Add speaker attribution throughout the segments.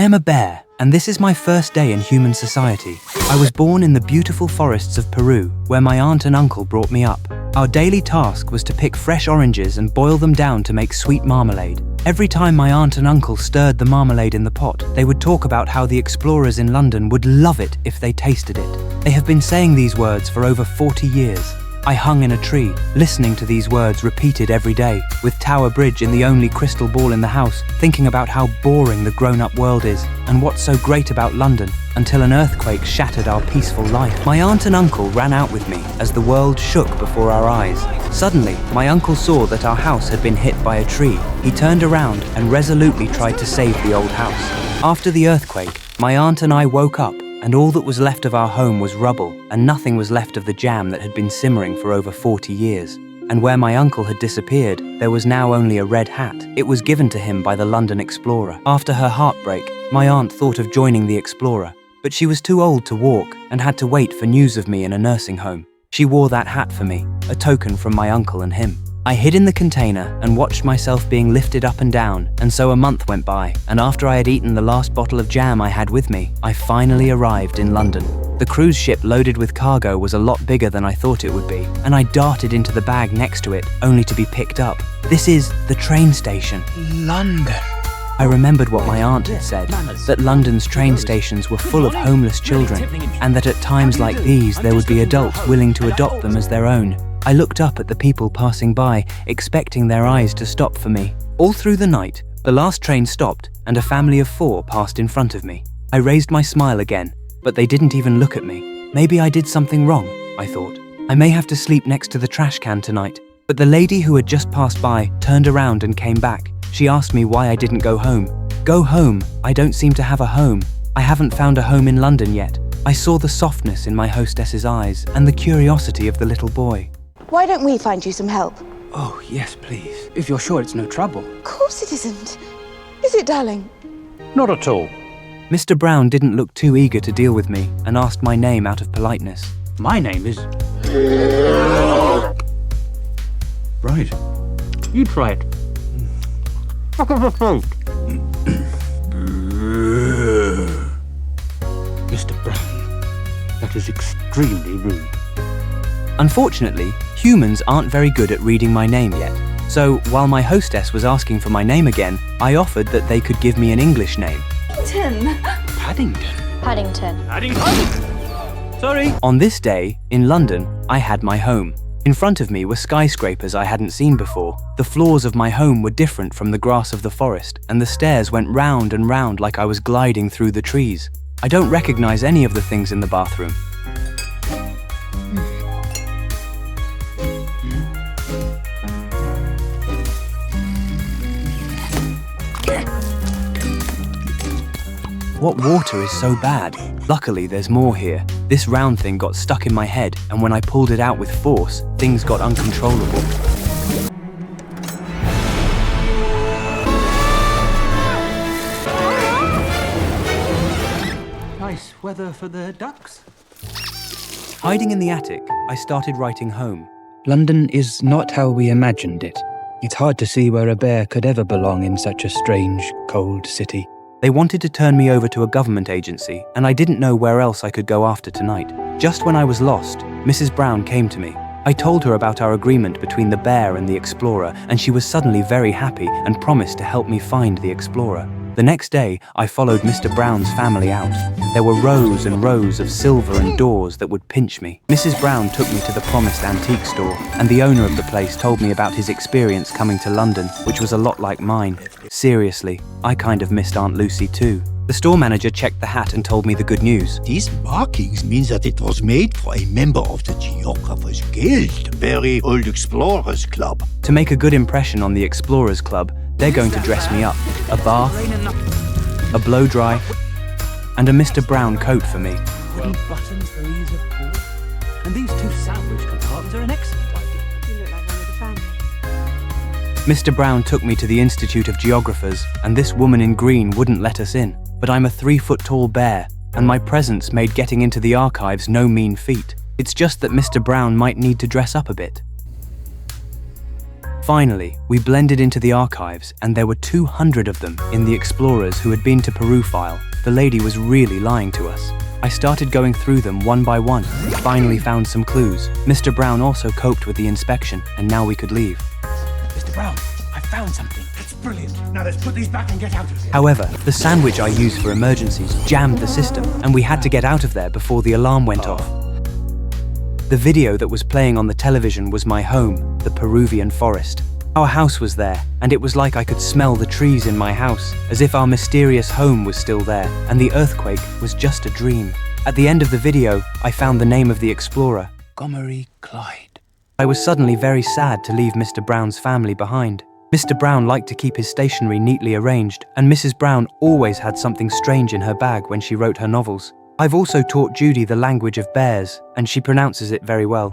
Speaker 1: I am a bear, and this is my first day in human society. I was born in the beautiful forests of Peru, where my aunt and uncle brought me up. Our daily task was to pick fresh oranges and boil them down to make sweet marmalade. Every time my aunt and uncle stirred the marmalade in the pot, they would talk about how the explorers in London would love it if they tasted it. They have been saying these words for over 40 years. I hung in a tree, listening to these words repeated every day, with Tower Bridge in the only crystal ball in the house, thinking about how boring the grown-up world is and what's so great about London, until an earthquake shattered our peaceful life. My aunt and uncle ran out with me as the world shook before our eyes. Suddenly, my uncle saw that our house had been hit by a tree. He turned around and resolutely tried to save the old house. After the earthquake, my aunt and I woke up, and all that was left of our home was rubble, and nothing was left of the jam that had been simmering for over 40 years. And where my uncle had disappeared, there was now only a red hat. It was given to him by the London Explorer. After her heartbreak, my aunt thought of joining the Explorer, but she was too old to walk and had to wait for news of me in a nursing home. She wore that hat for me, a token from my uncle and him. I hid in the container and watched myself being lifted up and down, and so a month went by, and after I had eaten the last bottle of jam I had with me, I finally arrived in London. The cruise ship loaded with cargo was a lot bigger than I thought it would be, and I darted into the bag next to it, only to be picked up. This is the train station.
Speaker 2: London.
Speaker 1: I remembered what my aunt had said, that London's train stations were full of homeless children, and that at times like these there would be adults willing to adopt them as their own. I looked up at the people passing by, expecting their eyes to stop for me. All through the night, the last train stopped, and a family of 4 passed in front of me. I raised my smile again, but they didn't even look at me. Maybe I did something wrong, I thought. I may have to sleep next to the trash can tonight. But the lady who had just passed by turned around and came back. She asked me why I didn't go home. Go home? I don't seem to have a home. I haven't found a home in London yet. I saw the softness in my hostess's eyes and the curiosity of the little boy.
Speaker 3: Why don't we find you some help?
Speaker 2: Oh, yes, please. If you're sure it's no trouble.
Speaker 3: Of course it isn't. Is it, darling?
Speaker 4: Not at all.
Speaker 1: Mr. Brown didn't look too eager to deal with me and asked my name out of politeness.
Speaker 4: My name is...
Speaker 2: Right.
Speaker 4: You try it.
Speaker 2: Mr. Brown, that is extremely rude.
Speaker 1: Unfortunately, humans aren't very good at reading my name yet. So, while my hostess was asking for my name again, I offered that they could give me an English name.
Speaker 2: Paddington.
Speaker 4: Paddington.
Speaker 1: Sorry. On this day, in London, I had my home. In front of me were skyscrapers I hadn't seen before. The floors of my home were different from the grass of the forest, and the stairs went round and round like I was gliding through the trees. I don't recognize any of the things in the bathroom. What water is so bad? Luckily, there's more here. This round thing got stuck in my head, and when I pulled it out with force, things got uncontrollable.
Speaker 2: Nice weather for the ducks.
Speaker 1: Hiding in the attic, I started writing home.
Speaker 5: London is not how we imagined it. It's hard to see where a bear could ever belong in such a strange, cold city.
Speaker 1: They wanted to turn me over to a government agency, and I didn't know where else I could go after tonight. Just when I was lost, Mrs. Brown came to me. I told her about our agreement between the bear and the explorer, and she was suddenly very happy and promised to help me find the explorer. The next day, I followed Mr. Brown's family out. There were rows and rows of silver and doors that would pinch me. Mrs. Brown took me to the promised antique store, and the owner of the place told me about his experience coming to London, which was a lot like mine. Seriously, I kind of missed Aunt Lucy too. The store manager checked the hat and told me the good news.
Speaker 6: These markings mean that it was made for a member of the Geographers Guild, the very old Explorers Club.
Speaker 1: To make a good impression on the Explorers Club, they're going to dress me up. A bath, a blow-dry, and a Mr. Brown coat for me.
Speaker 2: Wooden buttons for ease of pull. And these 2 sandwich compartments are an excellent idea.
Speaker 3: You look like one of the family.
Speaker 1: Mr. Brown took me to the Institute of Geographers, and this woman in green wouldn't let us in. But I'm a 3-foot-tall bear, and my presence made getting into the archives no mean feat. It's just that Mr. Brown might need to dress up a bit. Finally, we blended into the archives, and there were 200 of them in the explorers who had been to Peru file. The lady was really lying to us. I started going through them one by one, finally found some clues. Mr. Brown also coped with the inspection, and now we could leave.
Speaker 2: Mr. Brown, I found something. It's brilliant. Now let's put these back and get out of here.
Speaker 1: However, the sandwich I used for emergencies jammed the system, and we had to get out of there before the alarm went off. The video that was playing on the television was my home, the Peruvian forest. Our house was there, and it was like I could smell the trees in my house, as if our mysterious home was still there, and the earthquake was just a dream. At the end of the video, I found the name of the explorer,
Speaker 2: Montgomery Clyde.
Speaker 1: I was suddenly very sad to leave Mr. Brown's family behind. Mr. Brown liked to keep his stationery neatly arranged, and Mrs. Brown always had something strange in her bag when she wrote her novels. I've also taught Judy the language of bears, and she pronounces it very well.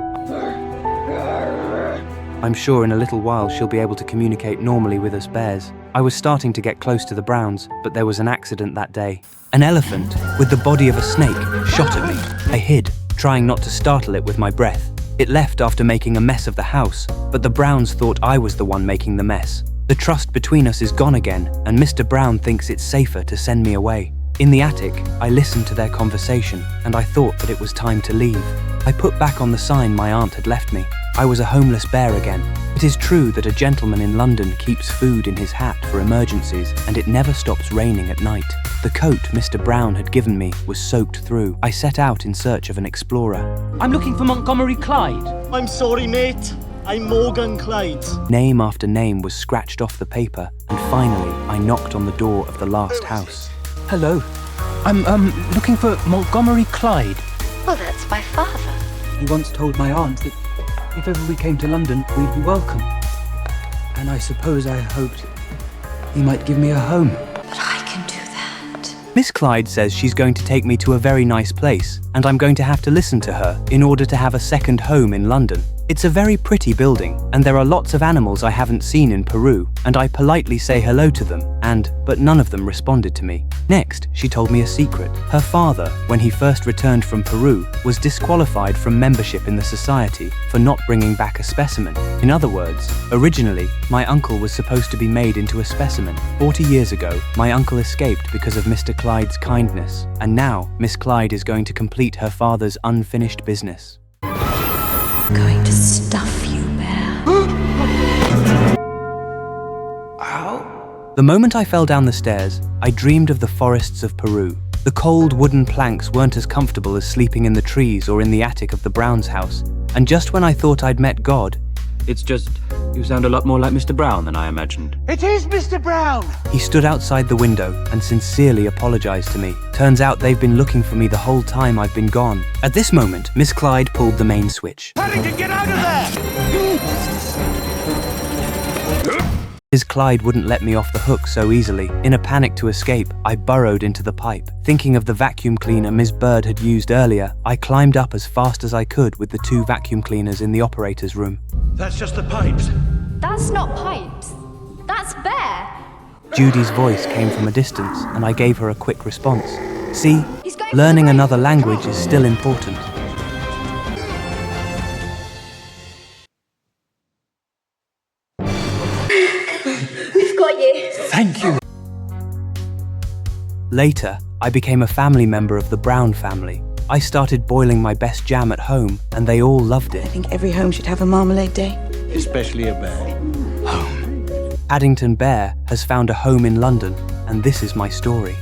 Speaker 1: I'm sure in a little while she'll be able to communicate normally with us bears. I was starting to get close to the Browns, but there was an accident that day. An elephant, with the body of a snake, shot at me. I hid, trying not to startle it with my breath. It left after making a mess of the house, but the Browns thought I was the one making the mess. The trust between us is gone again, and Mr. Brown thinks it's safer to send me away. In the attic, I listened to their conversation, and I thought that it was time to leave. I put back on the sign my aunt had left me. I was a homeless bear again. It is true that a gentleman in London keeps food in his hat for emergencies, and it never stops raining at night. The coat Mr. Brown had given me was soaked through. I set out in search of an explorer.
Speaker 2: I'm looking for Montgomery Clyde.
Speaker 7: I'm sorry, mate. I'm Morgan Clyde.
Speaker 1: Name after name was scratched off the paper, and finally I knocked on the door of the last house.
Speaker 2: Hello. I'm looking for Montgomery Clyde.
Speaker 8: Well, that's my father.
Speaker 5: He once told my aunt that if ever we came to London, we'd be welcome. And I suppose I hoped he might give me a home.
Speaker 8: But I can do that.
Speaker 1: Miss Clyde says she's going to take me to a very nice place, and I'm going to have to listen to her in order to have a second home in London. It's a very pretty building, and there are lots of animals I haven't seen in Peru, and I politely say hello to them, but none of them responded to me. Next, she told me a secret. Her father, when he first returned from Peru, was disqualified from membership in the society for not bringing back a specimen. In other words, originally, my uncle was supposed to be made into a specimen. 40 years ago, my uncle escaped because of Mr. Clyde's kindness, and now Miss Clyde is going to complete her father's unfinished business.
Speaker 8: I'm going to stuff you, bear.
Speaker 1: The moment I fell down the stairs, I dreamed of the forests of Peru. The cold wooden planks weren't as comfortable as sleeping in the trees or in the attic of the Brown's house. And just when I thought I'd met God,
Speaker 4: It's just, you sound a lot more like Mr. Brown than I imagined.
Speaker 2: It is Mr. Brown.
Speaker 1: he stood outside the window and sincerely apologized to me. Turns out they've been looking for me the whole time I've been gone. At this moment, Miss Clyde pulled the main switch.
Speaker 2: Paddington, get out of there!
Speaker 1: Miss Clyde wouldn't let me off the hook so easily. In a panic to escape, I burrowed into the pipe. Thinking of the vacuum cleaner Ms. Bird had used earlier, I climbed up as fast as I could with the 2 vacuum cleaners in the operator's room.
Speaker 2: That's just the pipes.
Speaker 9: That's not pipes. That's Bear.
Speaker 1: Judy's voice came from a distance, and I gave her a quick response. See,
Speaker 9: He's going for
Speaker 1: learning
Speaker 9: the break.
Speaker 1: another language is still important.
Speaker 9: We've got you.
Speaker 2: Thank you.
Speaker 1: Later, I became a family member of the Brown family. I started boiling my best jam at home, and they all loved
Speaker 3: I
Speaker 1: it.
Speaker 3: think every home should have a marmalade day.
Speaker 6: Especially a bear.
Speaker 1: Paddington Bear has found a home in London, and this is my story.